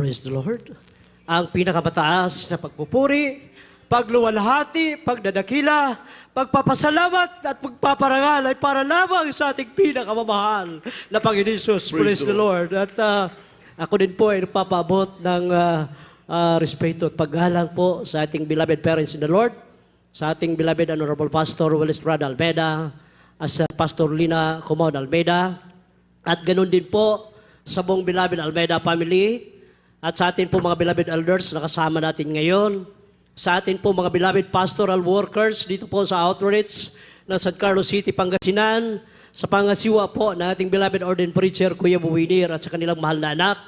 Praise the Lord. Ang pinakamataas na pagpupuri, pagluwalhati, pagdadakila, pagpapasalamat at pagpaparangal ay para lamang sa ating pinakamamahal na Panginoon Jesus. Praise the Lord. At ako din po ay nagpapaabot ng respeto at paggalang po sa ating beloved parents in the Lord, sa ating beloved Honorable Pastor Willis Brad Almeida, as Pastor Lina Comod Almeida, at ganun din po sa buong beloved Almeida family, at sa atin po mga beloved elders na kasama natin ngayon, sa atin po mga beloved pastoral workers dito po sa outreach ng San Carlos City, Pangasinan, sa pangasiwa po ng ating beloved ordained preacher, Kuya Buwinir, at sa kanilang mahal na anak.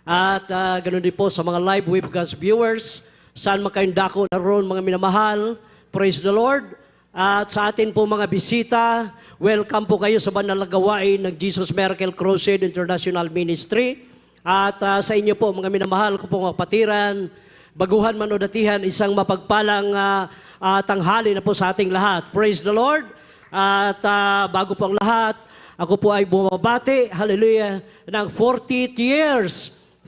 At ganoon din po sa mga live webcast viewers, saan man kayong dako naroon mga minamahal, praise the Lord. At sa atin po mga bisita, welcome po kayo sa banal na gawain ng Jesus Miracle Crusade International Ministry. At sa inyo po mga minamahal ko pong kapatiran, baguhan man o datihan, isang mapagpalang tanghali na po sa ating lahat. Praise the Lord. At bago po ang lahat, ako po ay bumabati, hallelujah, ng 40th years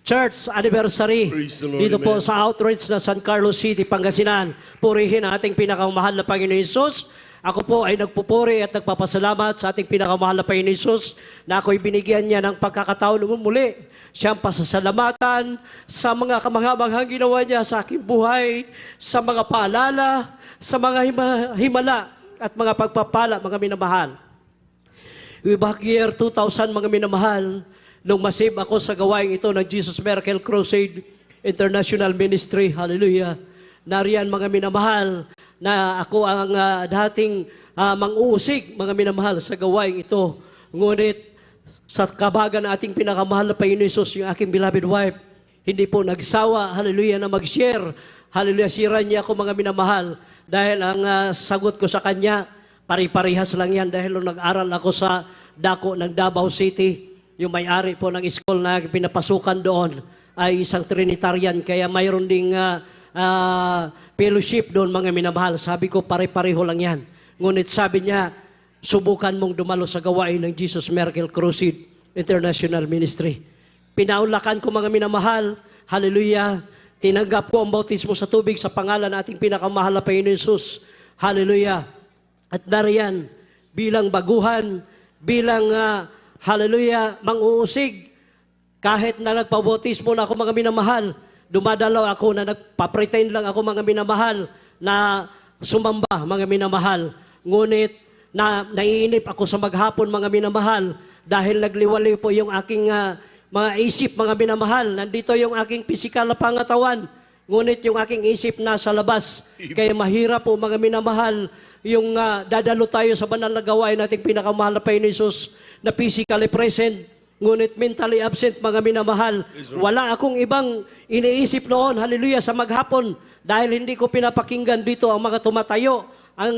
church anniversary dito po sa outreach na San Carlos City, Pangasinan. Purihin ang ating pinakamahal na Panginoon Jesus. Ako po ay nagpupuri at nagpapasalamat sa ating pinakamahal na Panginoon Jesus na ako'y binigyan niya ng pagkakataon muli. Siyang pasasalamatan sa mga kamanghamanghang ginawa niya sa aking buhay, sa mga paalala, sa mga himala at mga pagpapala, mga minamahal. Back year 2000, mga minamahal, nung masave ako sa gawain ito ng Jesus Miracle Crusade International Ministry, hallelujah, nariyan mga minamahal, na ako ang dating mang-uusig, mga minamahal, sa gawain ito. Ngunit, sa kabagan na ating pinakamahal na Panginoon Jesus, yung aking beloved wife, hindi po nagsawa, hallelujah, na mag-share. Hallelujah, siran niya ako, mga minamahal. Dahil ang sagot ko sa kanya, pari-parihas lang yan dahil nung nag-aral ako sa dako ng Davao City, yung may-ari po ng school na pinapasukan doon ay isang Trinitarian, kaya mayroon ding fellowship doon, mga minamahal. Sabi ko, pare-pareho lang yan. Ngunit sabi niya, subukan mong dumalo sa gawain ng Jesus Miracle Crusade International Ministry. Pinaunlakan ko, mga minamahal, hallelujah, tinanggap ko ang bautismo sa tubig sa pangalan ng ating pinakamahal na Panginoon Jesus. Hallelujah. At nariyan, bilang baguhan, bilang, hallelujah, mang-uusig, kahit na nagpabautismo na ako, mga minamahal, dumadalaw ako na nagpa-pretend lang ako, mga minamahal, na sumamba, mga minamahal. Ngunit, naiinip ako sa maghapon, mga minamahal, dahil nagliwali po yung aking mga isip, mga minamahal. Nandito yung aking pisikal na pangatawan, ngunit yung aking isip nasa labas. Kaya mahirap po, mga minamahal, yung dadalo tayo sa banal na gawain nating pinakamahal na Panginoon Jesus na physically present, ngunit mentally absent, mga minamahal. Wala akong ibang iniisip noon, hallelujah, sa maghapon, dahil hindi ko pinapakinggan dito ang mga tumatayo, ang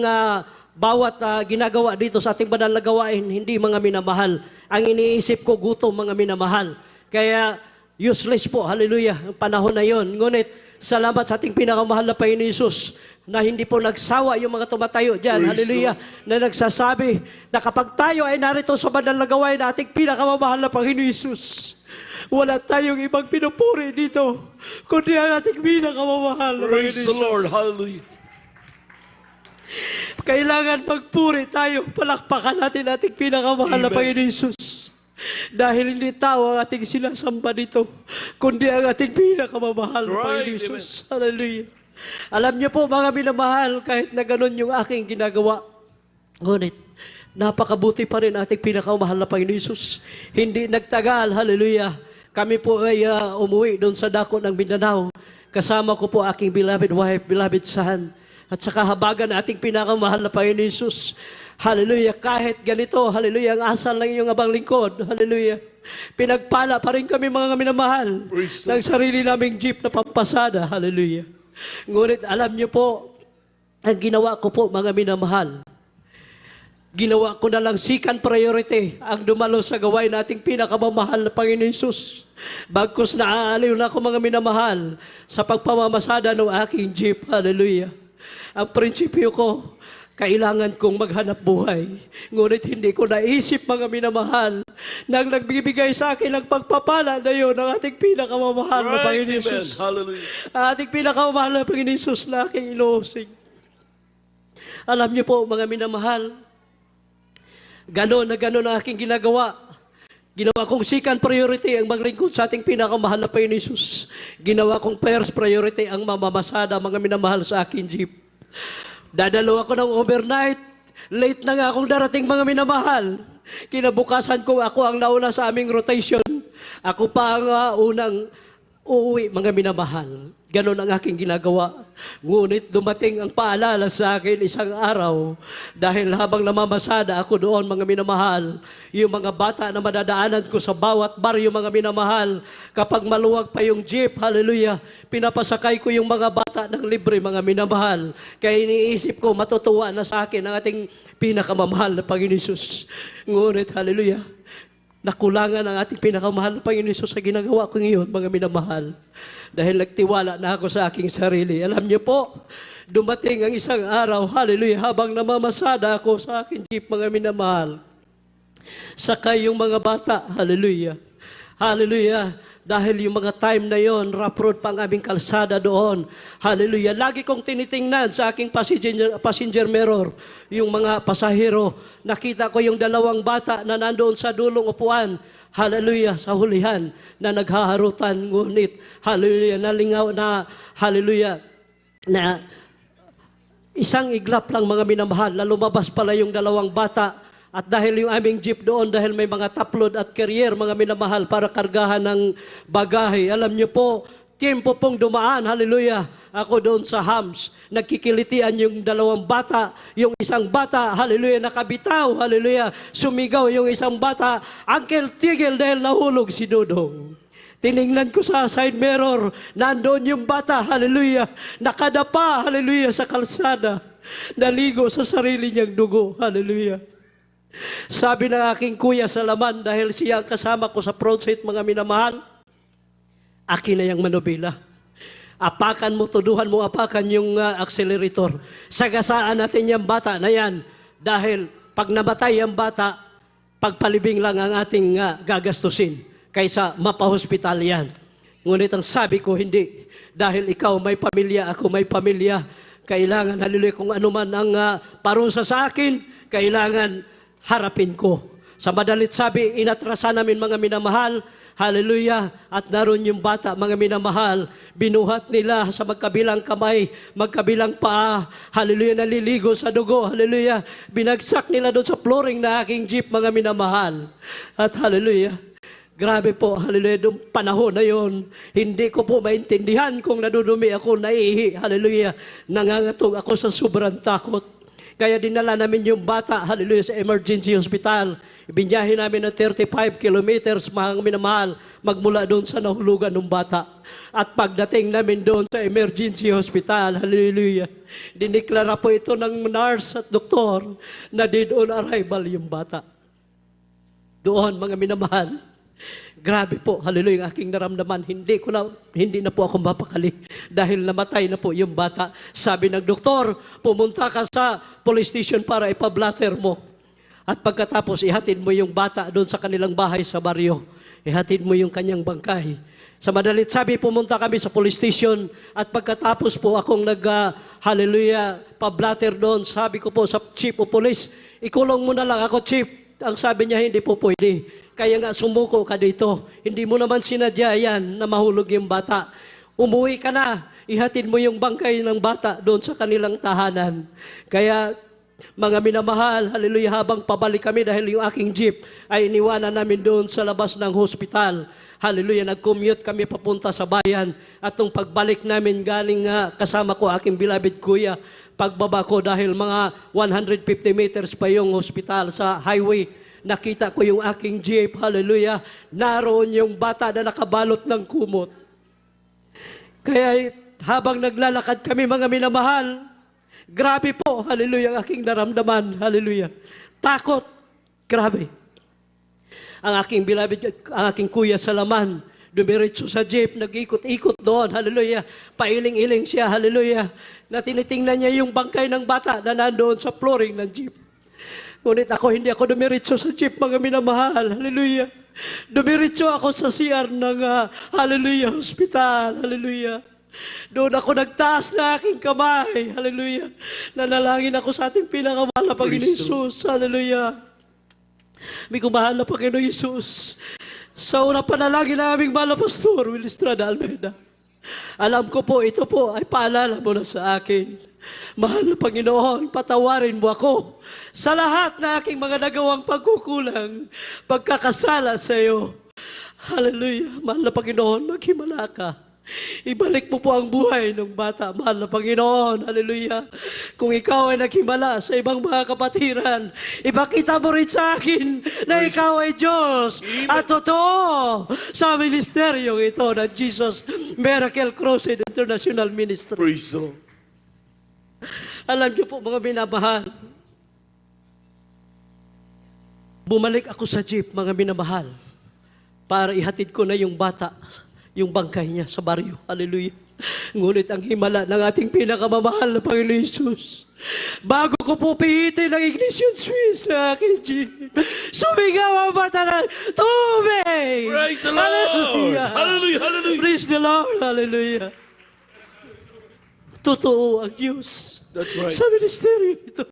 bawat ginagawa dito sa ating banal na gawain, hindi, mga minamahal. Ang iniisip ko, gutom, mga minamahal. Kaya useless po, hallelujah, ang panahon na yon. Ngunit, salamat sa ating pinakamahal na Panginoon Jesus na hindi po nagsawa yung mga tumatayo dyan, hallelujah, na nagsasabi na kapag tayo ay narito sa banal na gawain na ating pinakamamahal na Panginoon Jesus, wala tayong ibang pinupuri dito, kundi ang ating pinakamamahal na Panginoon Jesus. Praise the Lord, hallelujah. Kailangan magpuri tayo, palakpakan natin ating pinakamahal na Panginoon Jesus. Dahil hindi tao ang ating sinasamba dito, kundi ang ating pinakamamahal na Panginoon Jesus. Hallelujah. Alam niyo po, mga minamahal, kahit na ganun yung aking ginagawa, ngunit napakabuti pa rin ating pinakamahal na Panginoon Jesus. Hindi nagtagal, hallelujah. Kami po ay umuwi doon sa dako ng Mindanao. Kasama ko po aking beloved wife, beloved son, at sa kahabagan na ating pinakamahal na Panginoon Jesus. Hallelujah. Kahit ganito, hallelujah, ang asal lang iyong abang lingkod. Hallelujah. Pinagpala pa rin kami, mga minamahal, ng sarili naming jeep na pampasada. Hallelujah. Ngunit alam niyo po, ang ginawa ko po, mga minamahal, ginawa ko na lang second priority ang dumalo sa gawain nating pinakamamahal na Panginoon Jesus. Bagkus naaaliw na ako, mga minamahal, sa pagpamamasada ng aking jeep. Hallelujah. Ang prinsipyo ko, Kailangan kong maghanap buhay. Ngunit hindi ko naisip, mga minamahal, nang nagbibigay sa akin ng pagpapala na yun, ang ating pinakamamahal na Right, Panginoon amen. Jesus. Hallelujah. Ang ating pinakamamahal na Panginoon Jesus na aking inuusig. Alam niyo po, mga minamahal, ganon na ganon ang aking ginagawa. Ginawa kong second priority ang maglingkod sa ating pinakamahal na Panginoon Jesus. Ginawa kong first priority ang mamamasada, mga minamahal, sa aking jeep. Dadalo ako ng overnight. Late na nga akong darating, mga minamahal. Kinabukasan ko, ako ang nauna sa aming rotation. Ako pa ang unang uuwi, mga minamahal. Ganon ang aking ginagawa. Ngunit dumating ang paalala sa akin isang araw, dahil habang namamasada ako doon, mga minamahal, yung mga bata na madadaanan ko sa bawat baryo, mga minamahal, kapag maluwag pa yung jeep, hallelujah, pinapasakay ko yung mga bata ng libre, mga minamahal. Kaya iniisip ko, matutuwa na sa akin ang ating pinakamamahal na Panginoon Jesus. Ngunit, hallelujah, nakulangan ang ating pinakamahal na Panginoon Jesus sa ginagawa ko ngayon, mga minamahal. Dahil nagtiwala na ako sa aking sarili. Alam niyo po, dumating ang isang araw, hallelujah, habang namamasada ako sa aking jeep, mga minamahal. Sakay yung mga bata, hallelujah. Hallelujah. Dahil yung mga time na yon, rough road pa ang aming kalsada doon. Hallelujah. Lagi kong tinitingnan sa aking passenger mirror, yung mga pasahero. Nakita ko yung dalawang bata na nandoon sa dulong upuan. Hallelujah, sa hulihan na naghaharutan. Ngunit, hallelujah, nalingaw na, hallelujah, na isang iglap lang, mga minamahal, na lumabas pala yung dalawang bata. At dahil yung aming jeep doon, dahil may mga top load at carrier, mga minamahal, para kargahan ng bagahe. Alam niyo po, tiempo pong dumaan, hallelujah, ako doon sa hams. Nagkikilitian yung dalawang bata, yung isang bata, hallelujah, nakabitaw, hallelujah, sumigaw yung isang bata, Uncle, tigil dahil nahulog si Dudong. Tiningnan ko sa side mirror, nandoon yung bata, hallelujah, nakadapa, hallelujah, sa kalsada, naligo sa sarili niyang dugo, hallelujah. Sabi ng aking kuya sa laman, dahil siya ang kasama ko sa front seat, mga minamahal, akin na yung manubila. Apakan mo, tuduhan mo, apakan yung accelerator. Sagasaan natin yung bata na yan. Dahil pag namatay yung bata, pagpalibing lang ang ating gagastusin kaysa mapahospital yan. Ngunit ang sabi ko, hindi. Dahil ikaw may pamilya, ako may pamilya. Kailangan, hallelujah, kung ano man ang parusa sa akin, kailangan harapin ko. Sa madalit sabi, inatrasan namin, mga minamahal, hallelujah, at naroon yung bata, mga minamahal, binuhat nila sa magkabilang kamay, magkabilang paa, hallelujah, naliligo sa dugo, hallelujah, binagsak nila doon sa flooring na aking jeep, mga minamahal. At hallelujah, grabe po, hallelujah, doon panahon na yon, hindi ko po maintindihan kung nadudumi ako, naihi, hallelujah, nangangatog ako sa sobrang takot. Kaya dinala namin yung bata, hallelujah, sa emergency hospital. Ibinyahin namin ng 35 kilometers, mga minamahal, magmula doon sa nahulugan ng bata. At pagdating namin doon sa emergency hospital, hallelujah, diniklara po ito ng nurse at doktor na dead on arrival yung bata. Doon, mga minamahal, grabe po, hallelujah, ang aking naramdaman, hindi na po ako mapakali dahil namatay na po yung bata. Sabi ng doktor, pumunta ka sa police station para ipablatter mo. At pagkatapos, ihatid mo yung bata doon sa kanilang bahay sa baryo. Ihatid mo yung kanyang bangkay. Sa madalit sabi, pumunta kami sa police station at pagkatapos po akong hallelujah, pablatter doon. Sabi ko po sa chief of police, ikulong mo na lang ako, chief. Ang sabi niya, hindi po pwede. Kaya nga sumuko ka dito. Hindi mo naman sinadya yan na mahulog yung bata. Umuwi ka na. Ihatid mo yung bangkay ng bata doon sa kanilang tahanan. Kaya mga minamahal, hallelujah, habang pabalik kami dahil yung aking jeep ay iniwanan namin doon sa labas ng hospital. Hallelujah, nag-commute kami papunta sa bayan. At nung pagbalik namin galing kasama ko aking beloved kuya, pagbaba ko dahil mga 150 meters pa yung hospital sa highway, nakita ko yung aking jeep, hallelujah, naroon yung bata na nakabalot ng kumot. Kaya habang naglalakad kami, mga minamahal, grabe po, hallelujah, ang aking naramdaman, hallelujah. Takot, grabe. Ang aking beloved, ang aking kuya sa laman, Dumiretso sa jeep, nag-ikot-ikot doon, hallelujah. Pailing-iling siya, hallelujah. Na tinitingnan niya yung bangkay ng bata na nandoon sa flooring ng jeep. Ngunit ako, hindi ako dumiretso sa jeep, mga minamahal, hallelujah. Dumiretso ako sa CR ng, hallelujah, hospital, hallelujah. Doon ako nagtaas na aking kamay, hallelujah. Nanalangin ako sa ating pinakamahal na Panginoon Jesus, hallelujah. May kumahal na Panginoon Jesus. Sa unang panalangin na aming mahal na Pastor Will Estrada Almeida, alam ko po, ito po ay paalala mo na sa akin. Mahal na Panginoon, patawarin mo ako sa lahat na aking mga nagawang pagkukulang, pagkakasala sa iyo. Hallelujah. Mahal na Panginoon, maghimala ka. Ibalik mo po ang buhay ng bata, mahal na Panginoon. Hallelujah. Kung ikaw ay naghimala sa ibang mga kapatiran, ipakita mo rin sa akin na ikaw ay Diyos at totoo sa ministeryong ito ng Jesus Miracle Crusade International Ministry. Praise the Lord. Alam niyo po, mga minamahal, bumalik ako sa jeep, mga minamahal, para ihatid ko na yung bata, yung bangkay niya sa baryo. Hallelujah. Ngunit ang himala ng ating pinakamamahal na Panginoon Jesus, bago ko po pihitin ang ignition switch na aking jeep, sumigaw ang bata ng tubig! Praise the Lord! Hallelujah! Hallelujah! Hallelujah! Praise the Lord! Hallelujah! Totoo ang Diyos. That's right. Sa ministeryo ito.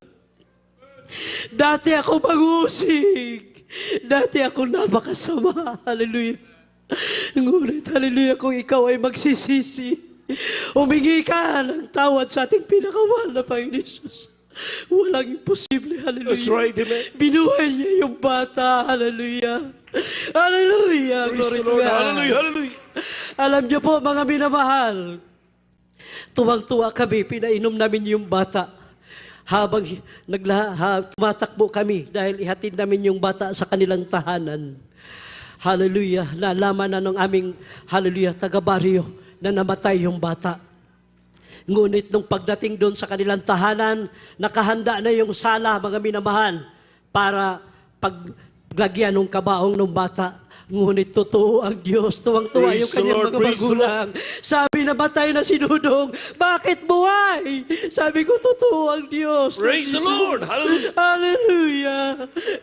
Dati ako mag-usig. Dati ako napakasama. Hallelujah. Ngunit, hallelujah, kung ikaw ay magsisisi, humingi ka ng tawad sa ating pinakamahal na Panginoon Jesus. Walang imposible. Hallelujah. That's right, amen. Binuhay niya yung bata. Hallelujah. Hallelujah. Praise Glory the to Lord. God. Hallelujah! Hallelujah! Alam niyo po, mga minamahal, tuwang-tuwa kami, pinainom namin yung bata. Habang tumatakbo kami dahil ihatid namin yung bata sa kanilang tahanan. Hallelujah, nalaman na ng aming, hallelujah, taga-baryo na namatay yung bata. Ngunit nung pagdating doon sa kanilang tahanan, nakahanda na yung sala, mga minamahal, para paglagyan ng kabaong ng bata. Ngunit totoo ang Diyos, tuwang-tuwa yung kanyang mga magulang. Sabi, namatay na si Dudong, bakit buhay? Sabi ko, totoo ang Diyos. Praise the Lord! Hallelujah! Hallelujah!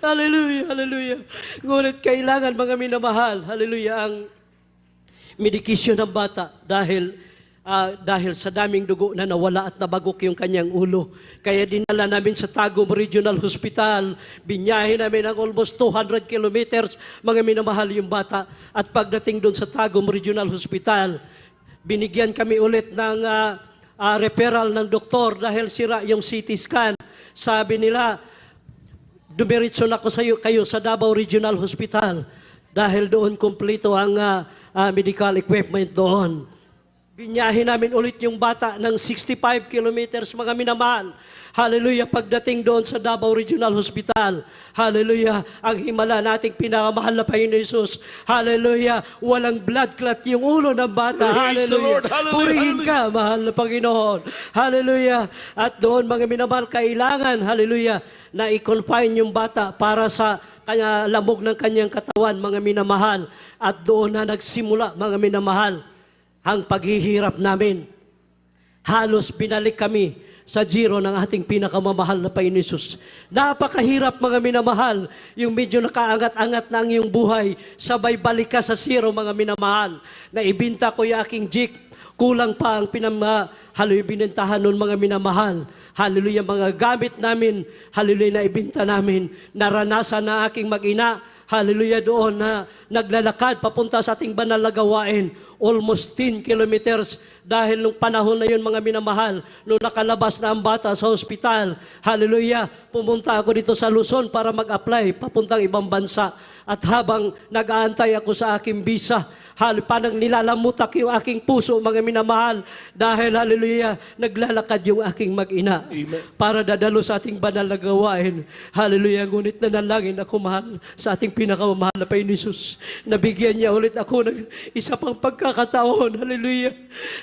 Hallelujah! Hallelujah! Ngunit kailangan, mga minamahal, hallelujah, ang medikasyon ng bata dahil sa daming dugo na nawala at nabagok yung kanyang ulo. Kaya dinala namin sa Tagum Regional Hospital. Binyahe namin ang almost 200 kilometers, mga minamahal yung bata. At pagdating doon sa Tagum Regional Hospital, binigyan kami ulit ng referral ng doktor dahil sira yung CT scan. Sabi nila, dumiretso na kayo sa Davao Regional Hospital dahil doon kumpleto ang medical equipment doon. Binyahe namin ulit yung bata ng 65 kilometers, mga minamahal. Hallelujah, pagdating doon sa Davao Regional Hospital. Hallelujah, ang himala nating pinakamahal na Panginoon Jesus. Hallelujah, walang blood clot yung ulo ng bata. Praise the Hallelujah. Lord. Hallelujah. Purihin ka, mahal na Panginoon. Hallelujah. At doon, mga minamahal, kailangan, hallelujah, na i-confine yung bata para sa lamog ng kanyang katawan, mga minamahal. At doon na nagsimula, mga minamahal, ang paghihirap namin. Halos binalik kami sa zero ng ating pinakamamahal na Panginoon Jesus. Napakahirap, mga minamahal, yung medyo nakaangat-angat na ang iyong buhay, sabay balik ka sa zero, mga minamahal. Naibinta ko yung aking jeep, kulang pa ang binentahan nun, mga minamahal. Hallelujah, mga gamit namin, hallelujah, naibinta namin. Naranasan na aking mag-ina, hallelujah, doon na naglalakad papunta sa ating banal na gawain. Almost 10 kilometers dahil nung panahon na yun, mga minamahal, nung nakalabas na ang bata sa ospital, hallelujah, pumunta ako dito sa Luzon para mag-apply papuntang ibang bansa. At habang nag-aantay ako sa aking visa, parang nilalamutak yung aking puso, mga minamahal, dahil, hallelujah, naglalakad yung aking mag-ina. Amen. Para dadalo sa ating banal na gawain. Hallelujah, ngunit nanalangin ako, mahal, sa ating pinakamamahal na Panginoon Jesus. Nabigyan niya ulit ako ng isa pang pagkakataon. Hallelujah.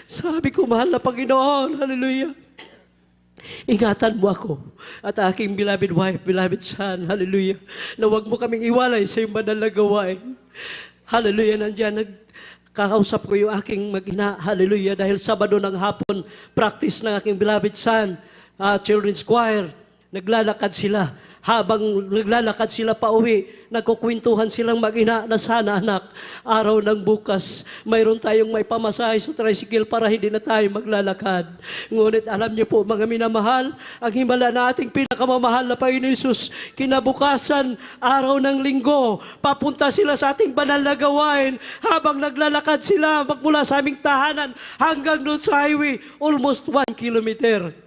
Sabi ko, mahal na Panginoon, hallelujah, ingatan mo ako at aking beloved wife, beloved son, hallelujah, na huwag mo kaming iwalay sa iyong banal na gawain. Hallelujah, nandiyan, kakausap ko yung aking mag-ina, hallelujah, dahil Sabado ng hapon, practice ng aking beloved son, children's choir, naglalakad sila. Habang naglalakad sila pa uwi, nagkukwentuhan silang mag-ina na sana anak, araw ng bukas, mayroon tayong may pamasahe sa tricycle para hindi na tayo maglalakad. Ngunit alam niyo po mga minamahal, ang himala na ating pinakamamahal na Panginoon Hesus, kinabukasan, araw ng linggo, papunta sila sa ating banal na gawain habang naglalakad sila magmula sa aming tahanan hanggang doon sa highway, almost 1 kilometer.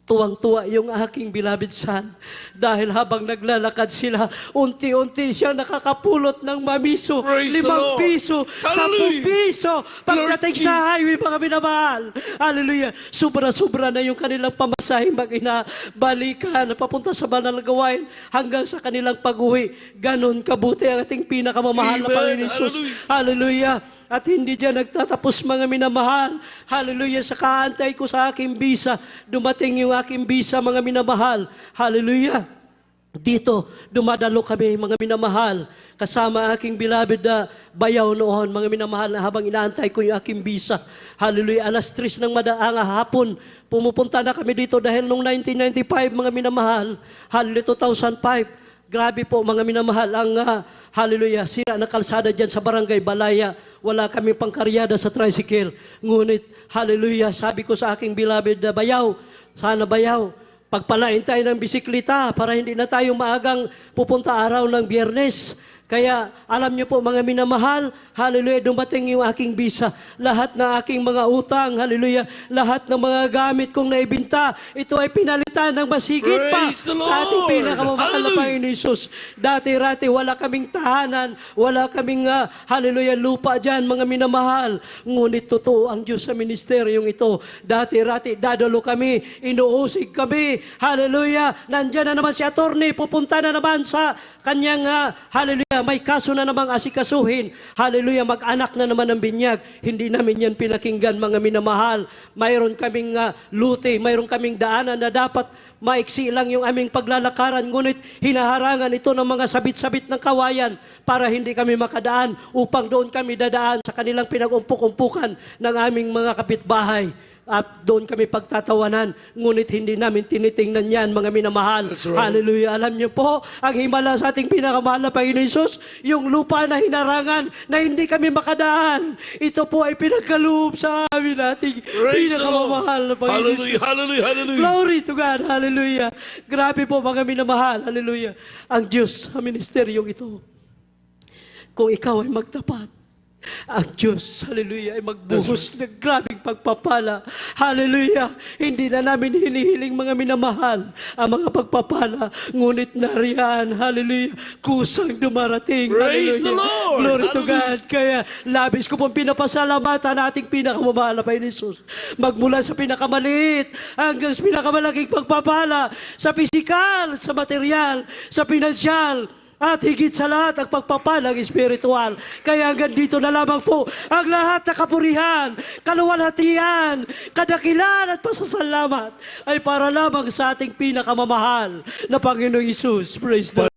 Tuwang-tuwa yung aking beloved son dahil habang naglalakad sila, unti-unti siyang nakakapulot ng mamiso, Praise the 5 Lord. piso, 10 Hallelujah. piso, pagdating Lord sa highway, mga minamahal. Hallelujah. Sobra-sobra na yung kanilang pamasahing mag-ina, balikan, papunta sa banal na gawain hanggang sa kanilang pag-uwi. Ganon kabuti ang ating pinakamamahal na Amen. Panginoon Hesus. Hallelujah. At hindi dyan nagtatapos mga minamahal. Hallelujah. Sa kaantay ko sa aking bisa, dumating yung aking bisa mga minamahal. Hallelujah. Dito, dumadalo kami mga minamahal. Kasama aking beloved na bayaw noon, mga minamahal, habang inaantay ko yung aking bisa. Hallelujah. 3:00 ng madaang hapon, pumupunta na kami dito dahil noong 1995, mga minamahal. Hallelujah, 2005. Grabe po mga minamahal ang hallelujah, sira na kalsada dyan sa Barangay Balaya. Wala kami pangkaryada sa tricycle. Ngunit, hallelujah, sabi ko sa aking beloved na bayaw, sana bayaw, pagpalain tayo ng bisikleta para hindi na tayo maagang pupunta araw ng Biyernes. Kaya alam niyo po mga minamahal, hallelujah, dumating yung aking bisa. Lahat ng aking mga utang, hallelujah, lahat ng mga gamit kong naibinta, ito ay pinalitan ng masigit pa Praise the sa ating Lord. pinakamamahal na Hallelujah. Panginoon Hesus. Dati-rati wala kaming tahanan, wala kaming hallelujah, lupa dyan mga minamahal. Ngunit totoo ang Diyos sa ministeryong ito. Dati-rati dadalo kami, inuusig kami, hallelujah, nandyan na naman si attorney, pupunta na naman sa kanyang hallelujah, may kaso na namang asikasuhin. Hallelujah, mag-anak na naman ng binyag. Hindi namin yan pinakinggan mga minamahal. Mayroon kaming lute, mayroon kaming daanan na dapat maiksi lang yung aming paglalakaran. Ngunit hinaharangan ito ng mga sabit-sabit ng kawayan para hindi kami makadaan upang doon kami dadaan sa kanilang pinag-umpuk-umpukan ng aming mga kapitbahay. At doon kami pagtatawanan, ngunit hindi namin tinitingnan yan, mga minamahal. That's right. Hallelujah. Alam niyo po, ang himala sa ating pinakamahal na Panginoon Hesus, yung lupa na hinarangan na hindi kami makadaan, ito po ay pinagkaloob sa amin nating Praise the pinakamamahal na Lord. Panginoon Hallelujah, Hesus. hallelujah, hallelujah. Glory to God. Hallelujah. Grabe po mga minamahal. Hallelujah. Ang Diyos sa ministeryong ito, kung ikaw ay magtapat, ang Diyos, hallelujah, ay magbuhos ng grabing pagpapala. Hallelujah. Hindi na namin hinihiling mga minamahal ang mga pagpapala. Ngunit nariyan, hallelujah, kusang dumarating. Praise Hallelujah. the Lord. Glory to Hallelujah. God. Kaya labis ko pong pinapasalamatan ating pinakamamahal na Panginoon Hesus. Magmula sa pinakamaliit hanggang sa pinakamalaking pagpapala sa pisikal, sa material, sa pinansyal, at higit sa lahat, ang pagpapalang espiritual. Kaya hanggang dito na lamang po ang lahat na kapurihan, kaluwalhatian, kadakilan at pasasalamat ay para lamang sa ating pinakamamahal na Panginoong Hesus. Praise the Lord.